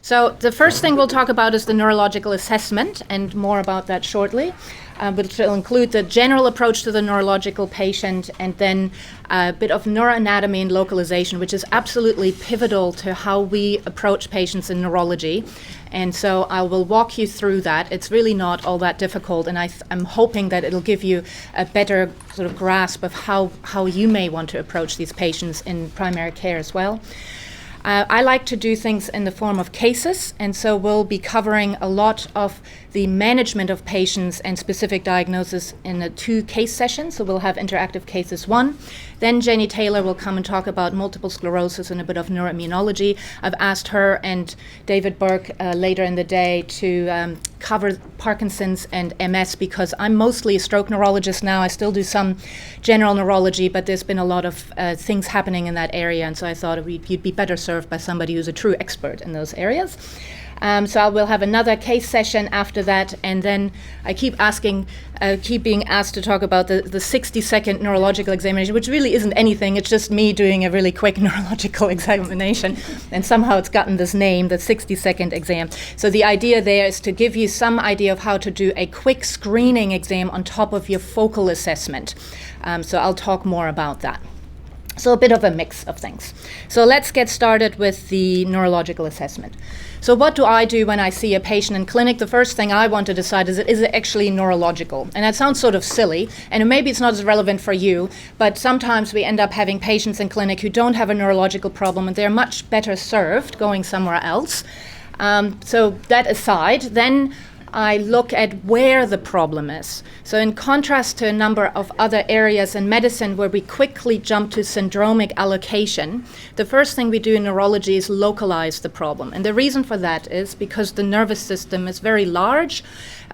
So the first thing we'll talk about is the neurological assessment, and more about that shortly. But it will include the general approach to the neurological patient, and then a bit of neuroanatomy and localization, which is absolutely pivotal to how we approach patients in neurology. And so I will walk you through that. It's really not all that difficult, and I'm hoping that it'll give you a better sort of grasp of how you may want to approach these patients in primary care as well. I like to do things in the form of cases, and so we'll be covering a lot of the management of patients and specific diagnosis in the 2 case sessions. So we'll have interactive cases 1. Then Jenny Taylor will come and talk about multiple sclerosis and a bit of neuroimmunology. I've asked her and David Burke later in the day to cover Parkinson's and MS, because I'm mostly a stroke neurologist now. I still do some general neurology, but there's been a lot of things happening in that area, and so I thought you'd be better served by somebody who's a true expert in those areas. So we'll have another case session after that, and then I keep being asked to talk about the 60-second neurological examination, which really isn't anything. It's just me doing a really quick neurological examination, and somehow it's gotten this name, the 60-second exam. So the idea there is to give you some idea of how to do a quick screening exam on top of your focal assessment. So I'll talk more about that. So a bit of a mix of things. So let's get started with the neurological assessment. So what do I do when I see a patient in clinic? The first thing I want to decide is it actually neurological? And that sounds sort of silly, and maybe it's not as relevant for you, but sometimes we end up having patients in clinic who don't have a neurological problem, and they're much better served going somewhere else. So that aside, then I look at where the problem is. So in contrast to a number of other areas in medicine where we quickly jump to syndromic allocation, the first thing we do in neurology is localize the problem. And the reason for that is because the nervous system is very large,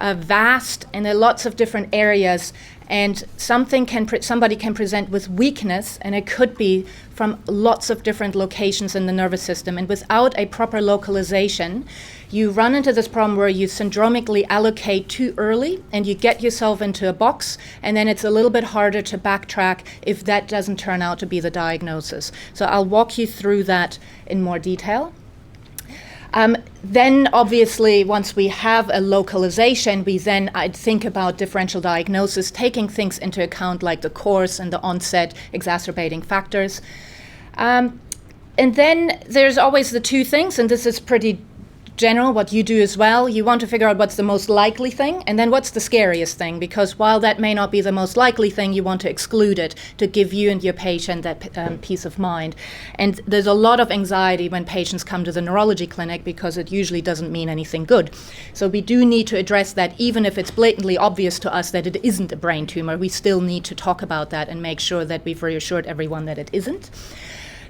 vast, and there are lots of different areas, and somebody can present with weakness, and it could be from lots of different locations in the nervous system. And without a proper localization, you run into this problem where you syndromically allocate too early, and you get yourself into a box, and then it's a little bit harder to backtrack if that doesn't turn out to be the diagnosis. So I'll walk you through that in more detail. Then obviously, once we have a localization, I'd think about differential diagnosis, taking things into account like the course and the onset exacerbating factors. And then there's always the 2 things, and this is pretty general, what you do as well. You want to figure out what's the most likely thing, and then what's the scariest thing, because while that may not be the most likely thing, you want to exclude it to give you and your patient that peace of mind. And there's a lot of anxiety when patients come to the neurology clinic, because it usually doesn't mean anything good. So we do need to address that. Even if it's blatantly obvious to us that it isn't a brain tumor, we still need to talk about that and make sure that we've reassured everyone that it isn't.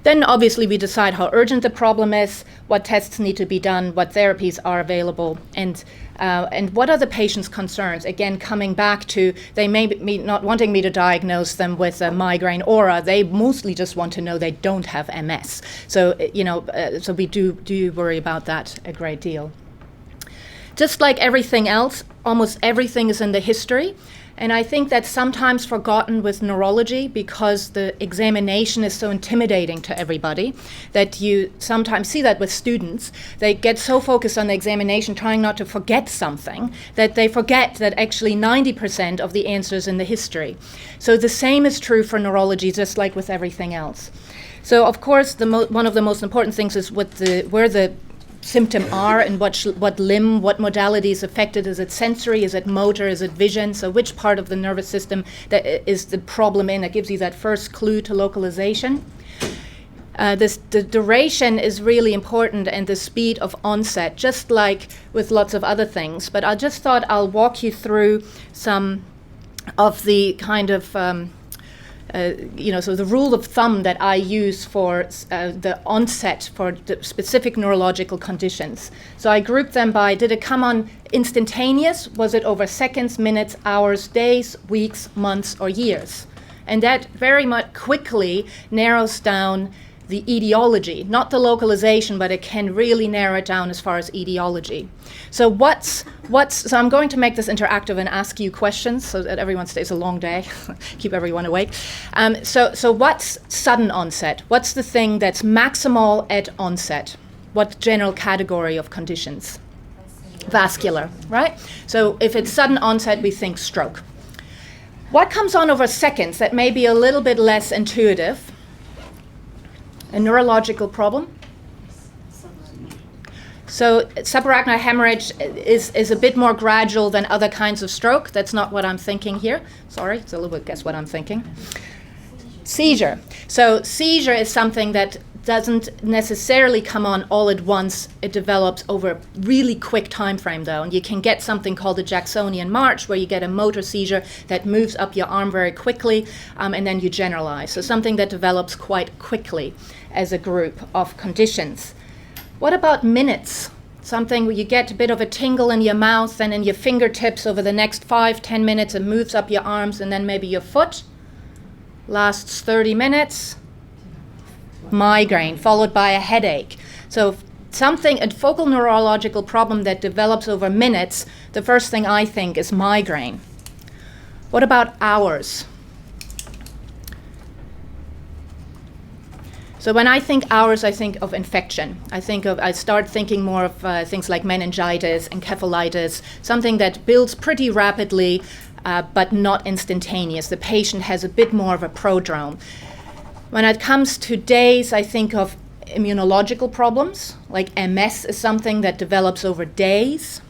Then obviously we decide how urgent the problem is, what tests need to be done, what therapies are available, and what are the patient's concerns. Again, coming back to they may be not wanting me to diagnose them with a migraine aura. They mostly just want to know they don't have MS. So so we do worry about that a great deal. Just like everything else, almost everything is in the history. And I think that's sometimes forgotten with neurology, because the examination is so intimidating to everybody that you sometimes see that with students. They get so focused on the examination, trying not to forget something, that they forget that actually 90% of the answers in the history. So the same is true for neurology, just like with everything else. So of course, one of the most important things is where the symptom are and what limb, what modality is affected. Is it sensory? Is it motor? Is it vision? So which part of the nervous system that is the problem in? That gives you that first clue to localization. The duration is really important, and the speed of onset, just like with lots of other things. But I just thought I'll walk you through some of the kind of so the rule of thumb that I use for the onset for the specific neurological conditions. So I grouped them by, did it come on instantaneous? Was it over seconds, minutes, hours, days, weeks, months, or years? And that very much quickly narrows down the etiology, not the localization, but it can really narrow it down as far as etiology. So so I'm going to make this interactive and ask you questions so that everyone stays a long day, keep everyone awake. So what's sudden onset? What's the thing that's maximal at onset? what general category of conditions? Vascular, right? So if it's sudden onset, we think stroke. What comes on over seconds that may be a little bit less intuitive? A neurological problem? So subarachnoid hemorrhage is a bit more gradual than other kinds of stroke. That's not what I'm thinking here. Sorry, it's a little bit guess what I'm thinking. Seizure. So seizure is something that doesn't necessarily come on all at once. It develops over a really quick time frame, though. And you can get something called a Jacksonian march, where you get a motor seizure that moves up your arm very quickly, and then you generalize. So something that develops quite quickly as a group of conditions. What about minutes? Something where you get a bit of a tingle in your mouth and in your fingertips over the next 5-10 minutes. It moves up your arms and then maybe your foot. Lasts 30 minutes. Migraine, followed by a headache. So something, a focal neurological problem that develops over minutes, the first thing I think is migraine. What about hours? So when I think hours, I think of infection. I start thinking more of things like meningitis, encephalitis, something that builds pretty rapidly, but not instantaneous. The patient has a bit more of a prodrome. When it comes to days, I think of immunological problems, like MS is something that develops over days.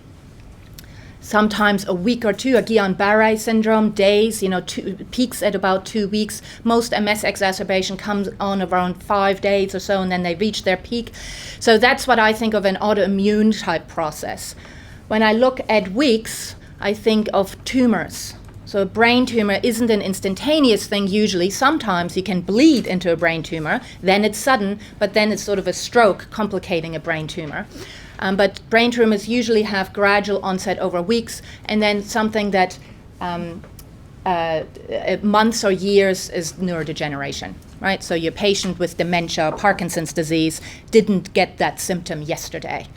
Sometimes a week or two, a Guillain-Barré syndrome, days, peaks at about 2 weeks. Most MS exacerbation comes on around 5 days or so, and then they reach their peak. So that's what I think of an autoimmune type process. When I look at weeks, I think of tumors. So a brain tumor isn't an instantaneous thing usually. Sometimes you can bleed into a brain tumor, then it's sudden, but then it's sort of a stroke complicating a brain tumor. But brain tumors usually have gradual onset over weeks, and then something that months or years is neurodegeneration, right? So your patient with dementia or Parkinson's disease didn't get that symptom yesterday.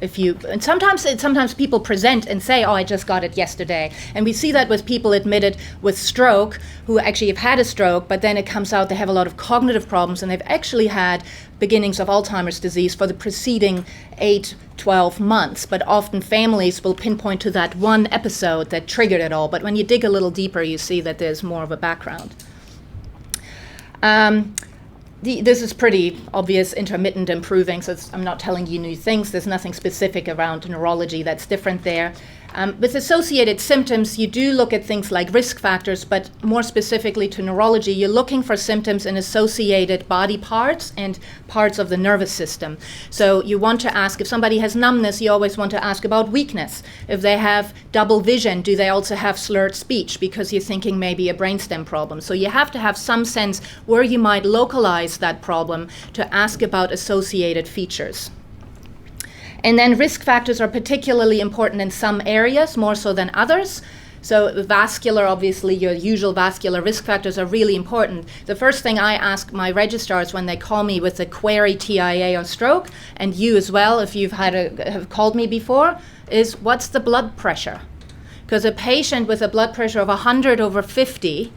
And sometimes people present and say, oh, I just got it yesterday. And we see that with people admitted with stroke who actually have had a stroke, but then it comes out they have a lot of cognitive problems and they've actually had beginnings of Alzheimer's disease for the preceding 8-12 months. But often families will pinpoint to that one episode that triggered it all. But when you dig a little deeper, you see that there's more of a background. This is pretty obvious, intermittent improving, so I'm not telling you new things. There's nothing specific around neurology that's different there. With associated symptoms, you do look at things like risk factors, but more specifically to neurology, you're looking for symptoms in associated body parts and parts of the nervous system. So you want to ask, if somebody has numbness, you always want to ask about weakness. If they have double vision, do they also have slurred speech? Because you're thinking maybe a brainstem problem. So you have to have some sense where you might localize that problem to ask about associated features. And then risk factors are particularly important in some areas, more so than others. So vascular, obviously, your usual vascular risk factors are really important. The first thing I ask my registrars when they call me with a query TIA or stroke, and you as well, if you've have called me before, is what's the blood pressure? Because a patient with a blood pressure of 100/50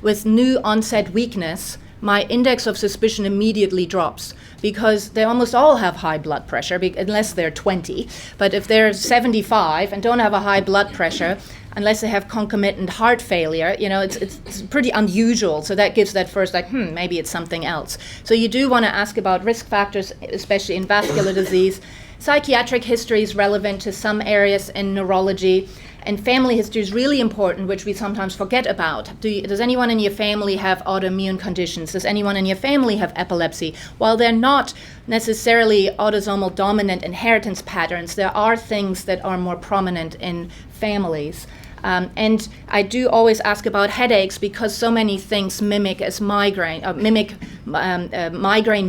with new onset weakness, my index of suspicion immediately drops, because they almost all have high blood pressure, unless they're 20. But if they're 75 and don't have a high blood pressure, unless they have concomitant heart failure, it's pretty unusual. So that gives that first, maybe it's something else. So you do want to ask about risk factors, especially in vascular disease. Psychiatric history is relevant to some areas in neurology. And family history is really important, which we sometimes forget about. Does anyone in your family have autoimmune conditions? Does anyone in your family have epilepsy? While they're not necessarily autosomal dominant inheritance patterns, there are things that are more prominent in families. And I do always ask about headaches, because so many things mimic migraine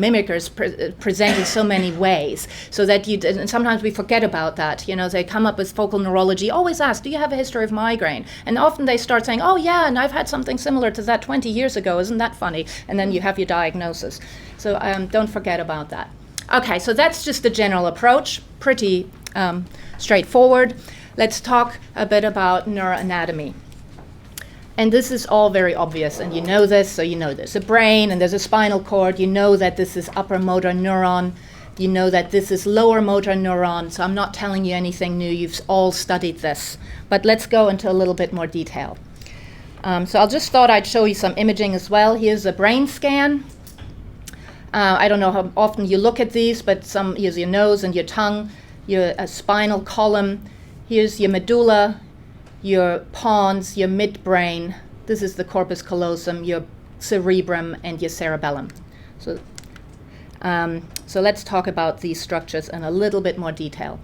mimickers present in so many ways. So that and sometimes we forget about that. They come up with focal neurology, always ask, do you have a history of migraine? And often they start saying, oh yeah, and I've had something similar to that 20 years ago, isn't that funny? And then you have your diagnosis. So don't forget about that. Okay, so that's just the general approach, pretty straightforward. Let's talk a bit about neuroanatomy. And this is all very obvious, and you know this, so you know there's a brain and there's a spinal cord. You know that this is upper motor neuron. You know that this is lower motor neuron, so I'm not telling you anything new. You've all studied this. But let's go into a little bit more detail. So I just thought I'd show you some imaging as well. Here's a brain scan. I don't know how often you look at these, but here's your nose and your tongue, your spinal column. Here's your medulla, your pons, your midbrain. This is the corpus callosum, your cerebrum, and your cerebellum. So let's talk about these structures in a little bit more detail.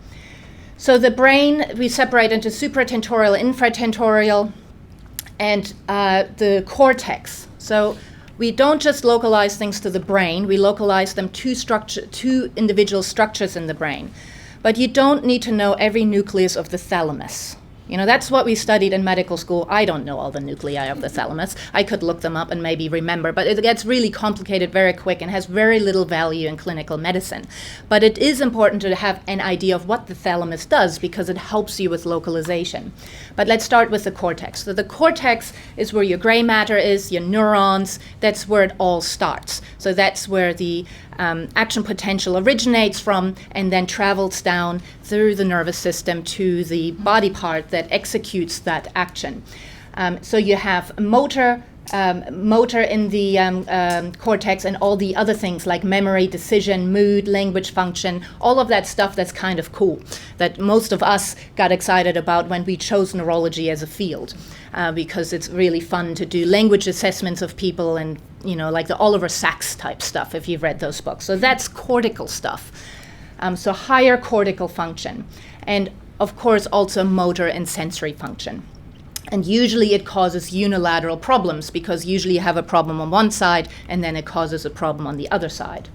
So the brain, we separate into supratentorial, infratentorial, and the cortex. So we don't just localize things to the brain, we localize them to individual structures in the brain. But you don't need to know every nucleus of the thalamus. You know, that's what we studied in medical school. I don't know all the nuclei of the thalamus. I could look them up and maybe remember, but it gets really complicated very quick and has very little value in clinical medicine. But it is important to have an idea of what the thalamus does because it helps you with localization. But let's start with the cortex. So the cortex is where your gray matter is, your neurons. That's where it all starts. So that's where the action potential originates from and then travels down through the nervous system to the body part that executes that action. So you have motor in the cortex and all the other things like memory, decision, mood, language function, all of that stuff that's kind of cool, that most of us got excited about when we chose neurology as a field, because it's really fun to do language assessments of people and, you know, like the Oliver Sacks type stuff, if you've read those books. So that's cortical stuff. So higher cortical function. And of course also motor and sensory function. And usually it causes unilateral problems because usually you have a problem on one side and then it causes a problem on the other side.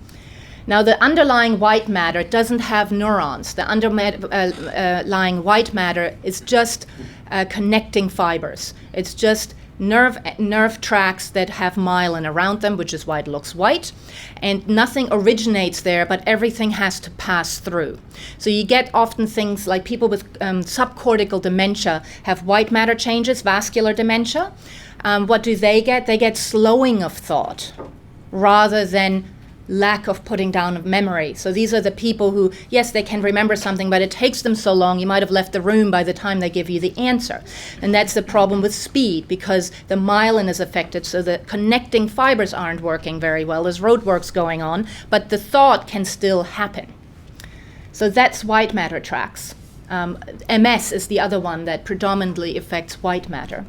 Now the underlying white matter doesn't have neurons. The underlying white matter is just connecting fibers. It's just nerve tracts that have myelin around them, which is why it looks white, and nothing originates there, but everything has to pass through. So you get often things like people with subcortical dementia have white matter changes, vascular dementia. What do they get? They get slowing of thought rather than lack of putting down of memory. So these are the people who, yes, they can remember something, but it takes them so long, you might have left the room by the time they give you the answer. And that's the problem with speed, because the myelin is affected, so the connecting fibers aren't working very well. There's roadworks going on, but the thought can still happen. So that's white matter tracts. MS is the other one that predominantly affects white matter.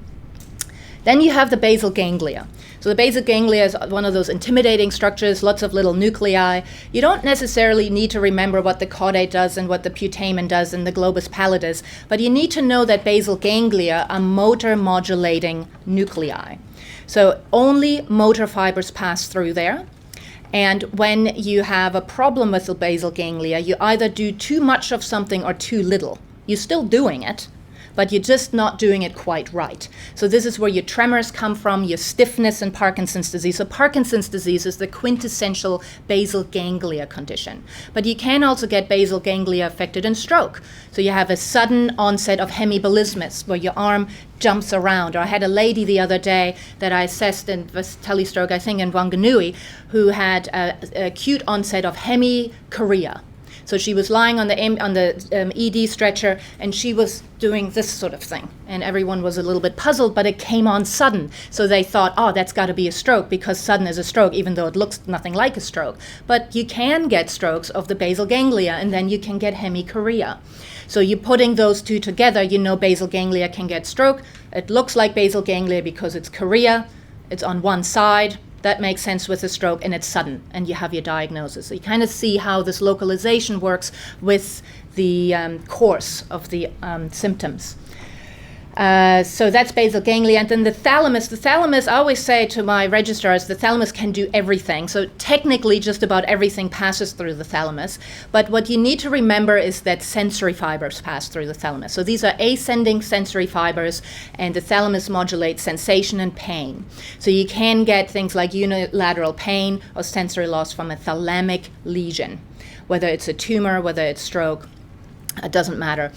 Then you have the basal ganglia. So the basal ganglia is one of those intimidating structures, lots of little nuclei. You don't necessarily need to remember what the caudate does and what the putamen does and the globus pallidus, but you need to know that basal ganglia are motor modulating nuclei. So only motor fibers pass through there. And when you have a problem with the basal ganglia, you either do too much of something or too little. You're still doing it, but you're just not doing it quite right. So this is where your tremors come from, your stiffness and Parkinson's disease. So Parkinson's disease is the quintessential basal ganglia condition. But you can also get basal ganglia affected in stroke. So you have a sudden onset of hemiballismus, where your arm jumps around. Or I had a lady the other day that I assessed in telestroke, I think in Wanganui, who had acute onset of hemichorea. So she was lying on the ED stretcher, and she was doing this sort of thing. And everyone was a little bit puzzled, but it came on sudden. So they thought, oh, that's got to be a stroke, because sudden is a stroke, even though it looks nothing like a stroke. But you can get strokes of the basal ganglia, and then you can get hemichorea. So you're putting those two together, you know basal ganglia can get stroke. It looks like basal ganglia because it's chorea, it's on one side. That makes sense with a stroke, and it's sudden, and you have your diagnosis. So you kind of see how this localization works with the course of the symptoms. So that's basal ganglia. And then the thalamus, I always say to my registrars, the thalamus can do everything. So technically just about everything passes through the thalamus. But what you need to remember is that sensory fibers pass through the thalamus. So these are ascending sensory fibers, and the thalamus modulates sensation and pain. So you can get things like unilateral pain or sensory loss from a thalamic lesion, whether it's a tumor, whether it's stroke. It doesn't matter.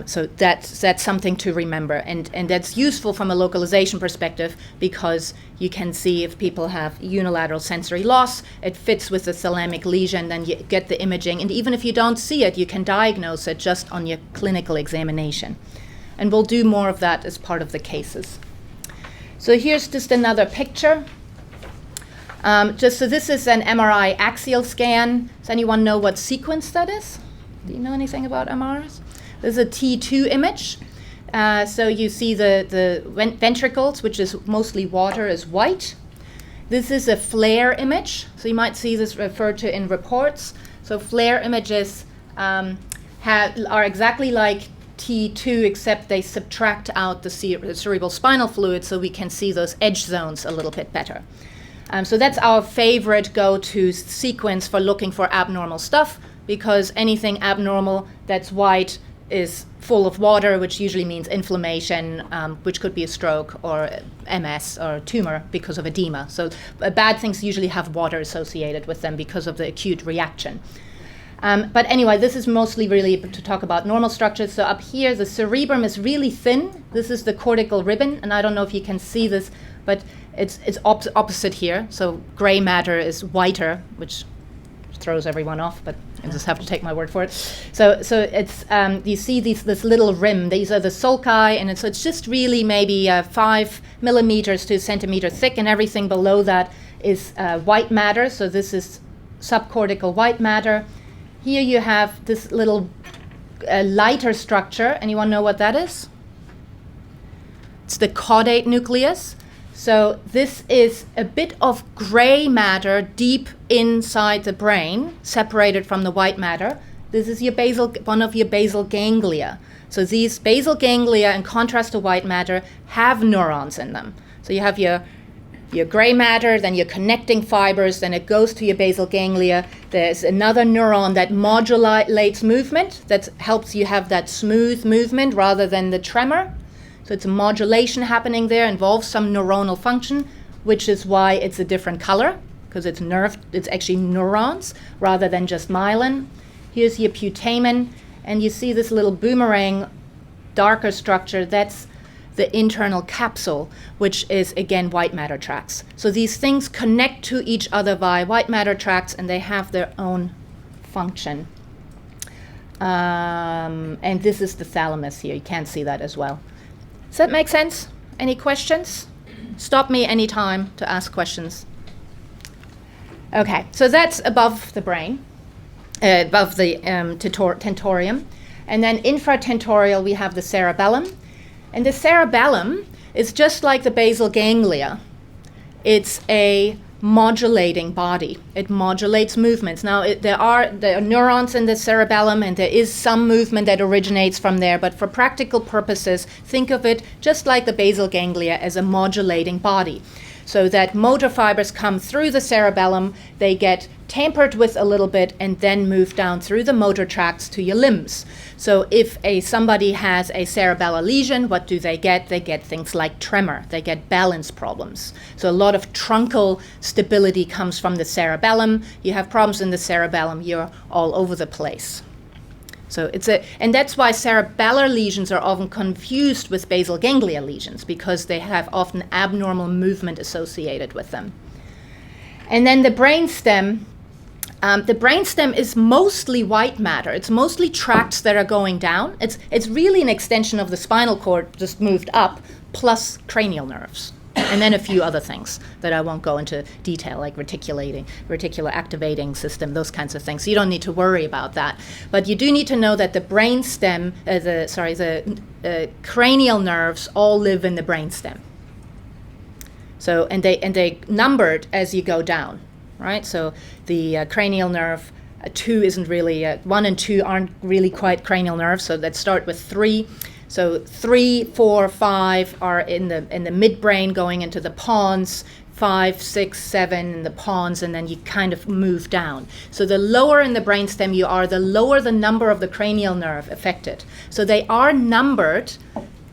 So that's something to remember. And that's useful from a localization perspective because you can see if people have unilateral sensory loss, it fits with the thalamic lesion, then you get the imaging. And even if you don't see it, you can diagnose it just on your clinical examination. And we'll do more of that as part of the cases. So here's just another picture. So this is an MRI axial scan. Does anyone know what sequence that is? Do you know anything about MRIs? This is a T2 image. So you see the ventricles, which is mostly water, is white. This is a FLAIR image. So you might see this referred to in reports. So FLAIR images are exactly like T2, except they subtract out the cerebral spinal fluid so we can see those edge zones a little bit better. So that's our favorite go-to sequence for looking for abnormal stuff, because anything abnormal that's white is full of water, which usually means inflammation, which could be a stroke or MS or tumor because of edema. So bad things usually have water associated with them because of the acute reaction. But anyway, this is mostly really to talk about normal structures. So up here, the cerebrum is really thin. This is the cortical ribbon, and I don't know if you can see this, but it's opposite here. So gray matter is whiter, which throws everyone off, but you just have to take my word for it. So it's you see this little rim. These are the sulci, and it's just really maybe 5 millimeters to a centimeter thick, and everything below that is white matter. So this is subcortical white matter. Here you have this little lighter structure. Anyone know what that is? It's the caudate nucleus. So this is a bit of gray matter deep inside the brain, separated from the white matter. This is one of your basal ganglia. So these basal ganglia, in contrast to white matter, have neurons in them. So you have your gray matter, then your connecting fibers, then it goes to your basal ganglia. There's another neuron that modulates movement, that helps you have that smooth movement rather than the tremor. So it's a modulation happening there, involves some neuronal function, which is why it's a different color, because it's actually neurons rather than just myelin. Here's your putamen, and you see this little boomerang, darker structure, that's the internal capsule, which is, again, white matter tracts. So these things connect to each other via white matter tracts, and they have their own function. And this is the thalamus here. You can see that as well. Does that make sense? Any questions? Stop me anytime to ask questions. Okay, so that's above the brain, above the tentorium. And then infratentorial, we have the cerebellum. And the cerebellum is just like the basal ganglia. It's a modulating body. It modulates movements. Now, there are neurons in the cerebellum, and there is some movement that originates from there, but for practical purposes, think of it just like the basal ganglia as a modulating body. So that motor fibers come through the cerebellum, they get tampered with a little bit, and then move down through the motor tracts to your limbs. So if somebody has a cerebellar lesion, what do they get? They get things like tremor. They get balance problems. So a lot of truncal stability comes from the cerebellum. You have problems in the cerebellum, you're all over the place. So and that's why cerebellar lesions are often confused with basal ganglia lesions, because they have often abnormal movement associated with them. And then the brainstem. The brainstem is mostly white matter. It's mostly tracts that are going down. It's really an extension of the spinal cord, just moved up, plus cranial nerves. And then a few other things that I won't go into detail, like reticular activating system, those kinds of things. So you don't need to worry about that. But you do need to know that the brainstem, the cranial nerves all live in the brainstem. So and they numbered as you go down, right? So the cranial nerve 2 isn't really 1 and 2 aren't really quite cranial nerves. So let's start with 3. So 3, 4, 5 are in the midbrain going into the pons, 5, 6, 7 in the pons, and then you kind of move down. So the lower in the brainstem you are, the lower the number of the cranial nerve affected. So they are numbered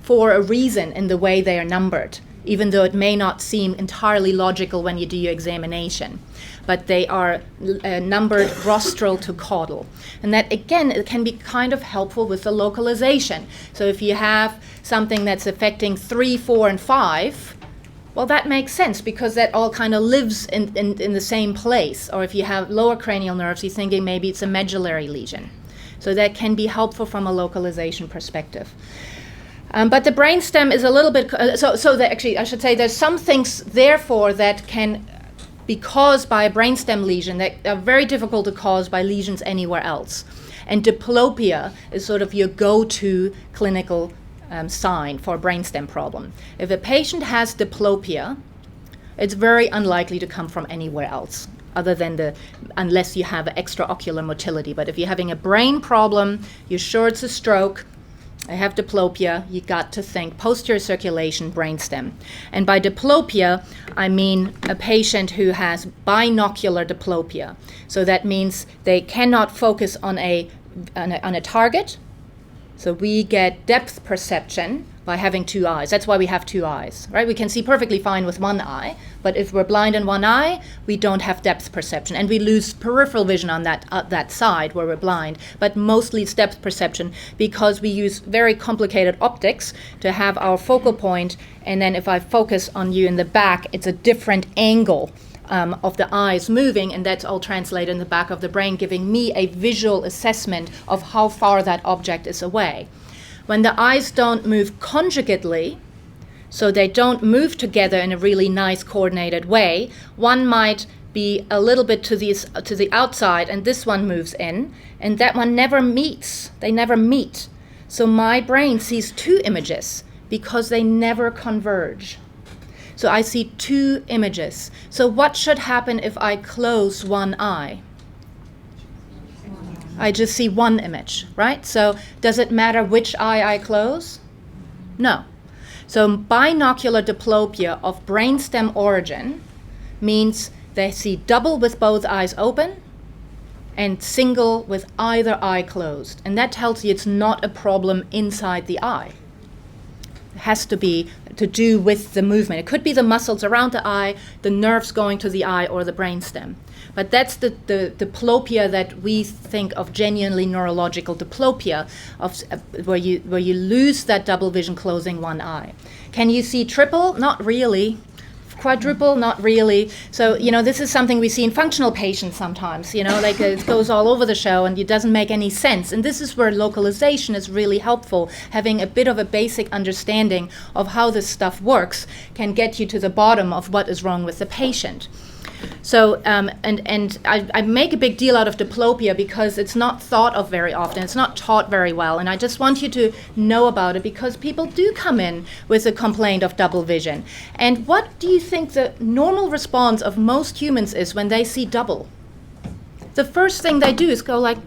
for a reason in the way they are numbered. even though it may not seem entirely logical when you do your examination. But they are numbered rostral to caudal. And that, again, it can be kind of helpful with the localization. So if you have something that's affecting 3, 4, and 5, well, that makes sense because that all kind of lives in the same place. Or if you have lower cranial nerves, you're thinking maybe it's a medullary lesion. So that can be helpful from a localization perspective. But the brainstem is a little bit, actually I should say there's some things therefore that can be caused by a brainstem lesion that are very difficult to cause by lesions anywhere else. And diplopia is sort of your go-to clinical sign for a brainstem problem. If a patient has diplopia, it's very unlikely to come from anywhere else, other than unless you have extraocular motility. But if you're having a brain problem, you're sure it's a stroke, I have diplopia, you got to think posterior circulation, brainstem. And by diplopia, I mean a patient who has binocular diplopia. So that means they cannot focus on a target. So we get depth perception by having two eyes. That's why we have two eyes, right? We can see perfectly fine with one eye, but if we're blind in one eye, we don't have depth perception, and we lose peripheral vision on that side where we're blind, but mostly it's depth perception because we use very complicated optics to have our focal point, and then if I focus on you in the back, it's a different angle of the eyes moving, and that's all translated in the back of the brain, giving me a visual assessment of how far that object is away. When the eyes don't move conjugately, so they don't move together in a really nice coordinated way, one might be a little bit to the outside, and this one moves in, and that one never meets. They never meet. So my brain sees two images because they never converge. So I see two images. So what should happen if I close one eye? I just see one image, right? So does it matter which eye I close? No. So binocular diplopia of brainstem origin means they see double with both eyes open and single with either eye closed. And that tells you it's not a problem inside the eye. It has to be to do with the movement. It could be the muscles around the eye, the nerves going to the eye, or the brainstem. But that's the diplopia that we think of, genuinely neurological diplopia, where you lose that double vision closing one eye. Can you see triple? Not really. Quadruple? Not really. So, this is something we see in functional patients sometimes, like it goes all over the show and it doesn't make any sense. And this is where localization is really helpful. Having a bit of a basic understanding of how this stuff works can get you to the bottom of what is wrong with the patient. So, and I make a big deal out of diplopia because it's not thought of very often. It's not taught very well. And I just want you to know about it because people do come in with a complaint of double vision. And what do you think the normal response of most humans is when they see double? The first thing they do is go like,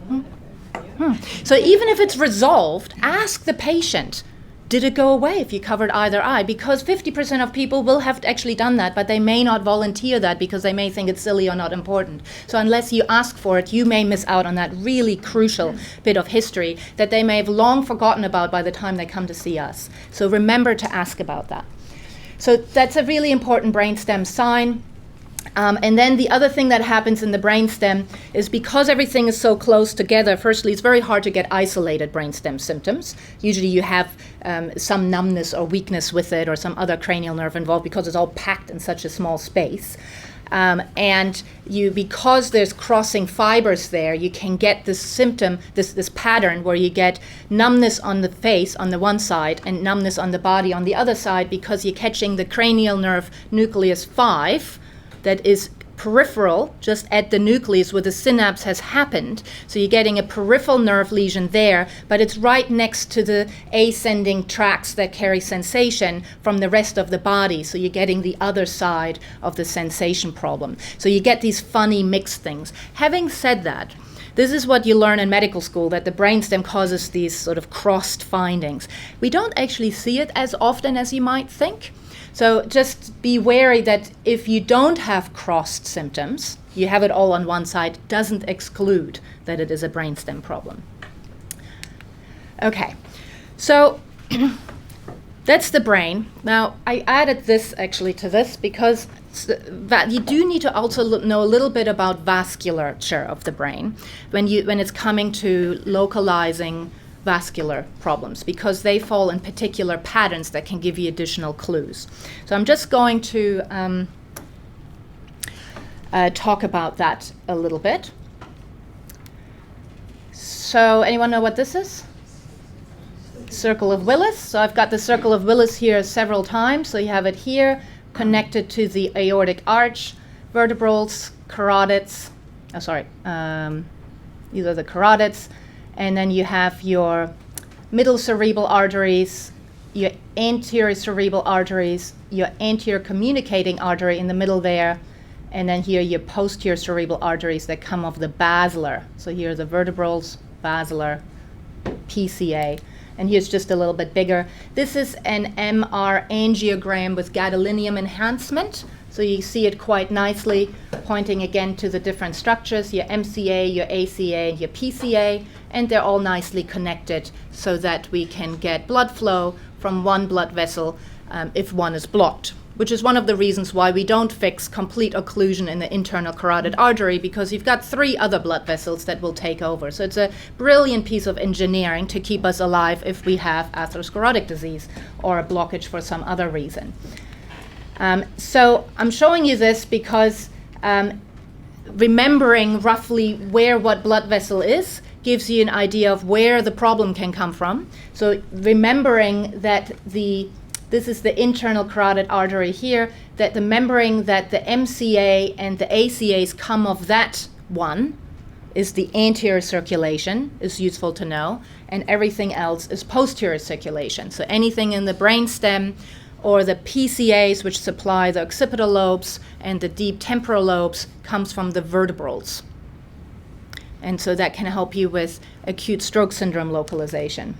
So even if it's resolved, ask the patient, did it go away if you covered either eye? Because 50% of people will have actually done that, but they may not volunteer that because they may think it's silly or not important. So unless you ask for it, you may miss out on that really crucial bit of history that they may have long forgotten about by the time they come to see us. So remember to ask about that. So that's a really important brainstem sign. And then the other thing that happens in the brainstem is because everything is so close together, firstly, it's very hard to get isolated brainstem symptoms. Usually you have some numbness or weakness with it or some other cranial nerve involved because it's all packed in such a small space. And because there's crossing fibers there, you can get this symptom, this pattern where you get numbness on the face on the one side and numbness on the body on the other side because you're catching the cranial nerve nucleus 5, that is peripheral, just at the nucleus where the synapse has happened. So you're getting a peripheral nerve lesion there, but it's right next to the ascending tracts that carry sensation from the rest of the body. So you're getting the other side of the sensation problem. So you get these funny mixed things. Having said that, this is what you learn in medical school, that the brainstem causes these sort of crossed findings. We don't actually see it as often as you might think. So just be wary that if you don't have crossed symptoms, you have it all on one side, doesn't exclude that it is a brainstem problem. Okay, so That's the brain. Now, I added this actually to this because that you do need to also know a little bit about vasculature of the brain when it's coming to localizing vascular problems, because they fall in particular patterns that can give you additional clues. So I'm just going to talk about that a little bit. So anyone know what this is? Circle of Willis. So I've got the circle of Willis here several times. So you have it here connected to the aortic arch, vertebrals, carotids. These are the carotids. And then you have your middle cerebral arteries, your anterior cerebral arteries, your anterior communicating artery in the middle there, and then here your posterior cerebral arteries that come off the basilar. So here are the vertebrals, basilar, PCA. And here's just a little bit bigger. This is an MR angiogram with gadolinium enhancement. So you see it quite nicely, pointing again to the different structures, your MCA, your ACA, and your PCA, and they're all nicely connected so that we can get blood flow from one blood vessel if one is blocked, which is one of the reasons why we don't fix complete occlusion in the internal carotid artery, because you've got 3 other blood vessels that will take over. So it's a brilliant piece of engineering to keep us alive if we have atherosclerotic disease or a blockage for some other reason. So I'm showing you this because remembering roughly where what blood vessel is gives you an idea of where the problem can come from. So remembering that this is the internal carotid artery here, that remembering that the MCA and the ACAs come of that one is the anterior circulation is useful to know, and everything else is posterior circulation. So anything in the brainstem or the PCAs, which supply the occipital lobes and the deep temporal lobes, comes from the vertebrals. And so that can help you with acute stroke syndrome localization.